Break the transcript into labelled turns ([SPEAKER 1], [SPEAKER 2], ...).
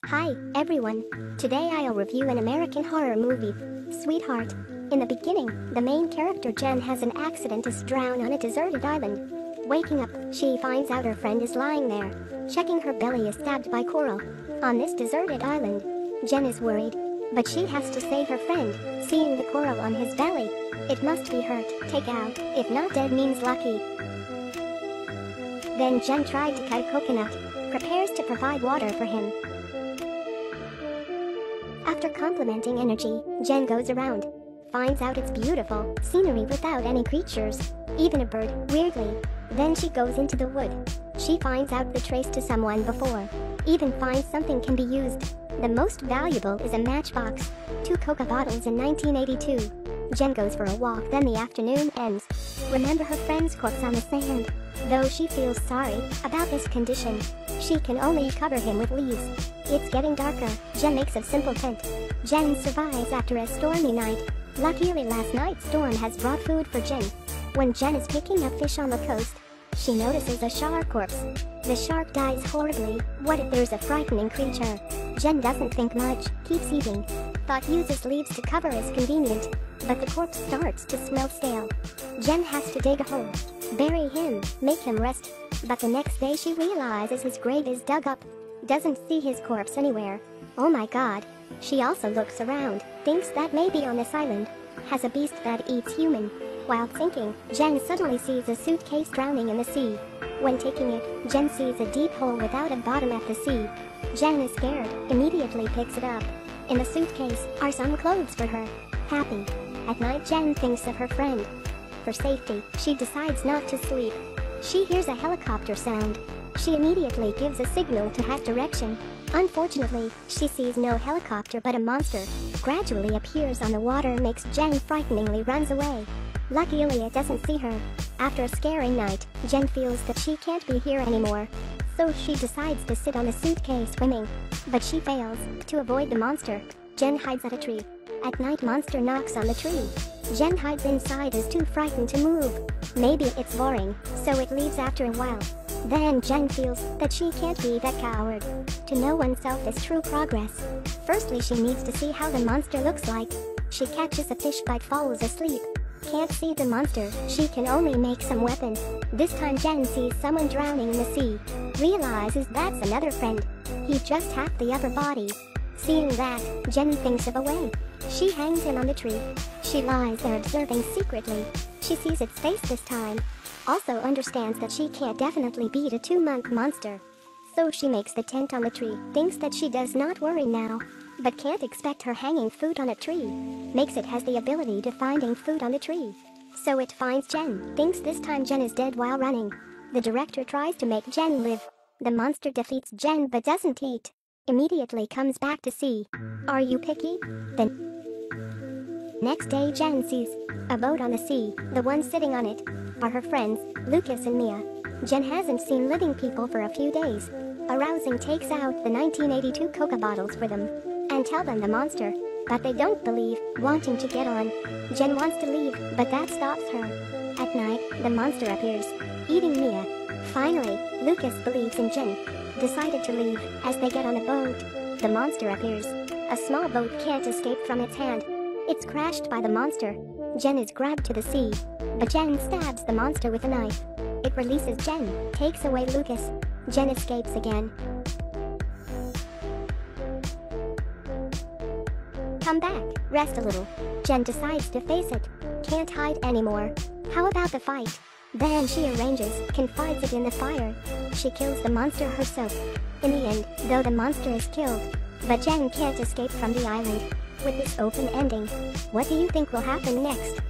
[SPEAKER 1] Hi, everyone. Today I'll review an American horror movie, Sweetheart. In the beginning, the main character Jen has an accident is drowned on a deserted island. Waking up, she finds out her friend is lying there. Checking her belly is stabbed by coral. On this deserted island, Jen is worried, but she has to save her friend, seeing the coral on his belly. It must be hurt, take out, if not dead means lucky. Then Jen tried to cut a coconut, prepares to provide water for him. After complimenting energy, Jen goes around. Finds out it's beautiful, scenery without any creatures, even a bird, weirdly. Then she goes into the wood. She finds out the trace to someone before. Even finds something can be used. The most valuable is a matchbox. 2 Coca bottles in 1982. Jen goes for a walk, then the afternoon ends. Remember her friend's corpse on the sand. Though she feels sorry about this condition, she can only cover him with leaves. It's getting darker. Jen makes a simple tent. Jen survives after a stormy night. Luckily last night's storm has brought food for Jen. When Jen is picking up fish on the coast, she notices a shark corpse. The shark dies horribly. What if there's a frightening creature? Jen doesn't think much, keeps eating. Thought uses leaves to cover is convenient, but the corpse starts to smell stale. Jen has to dig a hole, bury him, make him rest. But the next day she realizes his grave is dug up. Doesn't see his corpse anywhere. Oh my god. She also looks around, thinks that maybe on this island has a beast that eats human. While thinking, Jen suddenly sees a suitcase drowning in the sea. When taking it, Jen sees a deep hole without a bottom at the sea. Jen is scared, immediately picks it up. In the suitcase are some clothes for her. Happy. At night Jen thinks of her friend. For safety, she decides not to sleep. She hears a helicopter sound. She immediately gives a signal to head direction. Unfortunately, she sees no helicopter but a monster. Gradually appears on the water, makes Jen frighteningly runs away. Luckily it doesn't see her. After a scary night, Jen feels that she can't be here anymore. So she decides to sit on the suitcase swimming. But she fails. To avoid the monster, Jen hides at a tree. At night monster knocks on the tree. Jen hides inside, is too frightened to move. Maybe it's boring, so it leaves after a while. Then Jen feels that she can't be that coward. To know oneself is true progress. Firstly she needs to see how the monster looks like. She catches a fish but falls asleep. Can't see the monster, she can only make some weapon. This time Jen sees someone drowning in the sea. Realizes that's another friend. He just hacked the upper body. Seeing that, Jen thinks of a way. She hangs him on the tree. She lies there observing secretly. She sees its face this time. Also understands that she can't definitely beat a 2-month monster. So she makes the tent on the tree. Thinks that she does not worry now. But can't expect her hanging food on a tree. Makes it has the ability to finding food on the tree. So it finds Jen. Thinks this time Jen is dead while running. The director tries to make Jen live. The monster defeats Jen but doesn't eat. Immediately comes back to see. Are you picky? Then next day Jen sees a boat on the sea. The ones sitting on it are her friends, Lucas and Mia. Jen hasn't seen living people for a few days. Arousing takes out the 1982 Coca bottles for them and tell them the monster, but they don't believe, wanting to get on. Jen wants to leave, but that stops her. At night, the monster appears, eating Mia. Finally, Lucas believes in Jen. Decided to leave. As they get on a boat, the monster appears. A small boat can't escape from its hand. It's crashed by the monster. Jen is grabbed to the sea, but Jen stabs the monster with a knife. It releases Jen, takes away Lucas. Jen escapes again. Come back, rest a little. Jen decides to face it. Can't hide anymore. How about the fight? Then she arranges, confides it in the fire. She kills the monster herself. In the end, though the monster is killed, but Jen can't escape from the island. With this open ending, what do you think will happen next?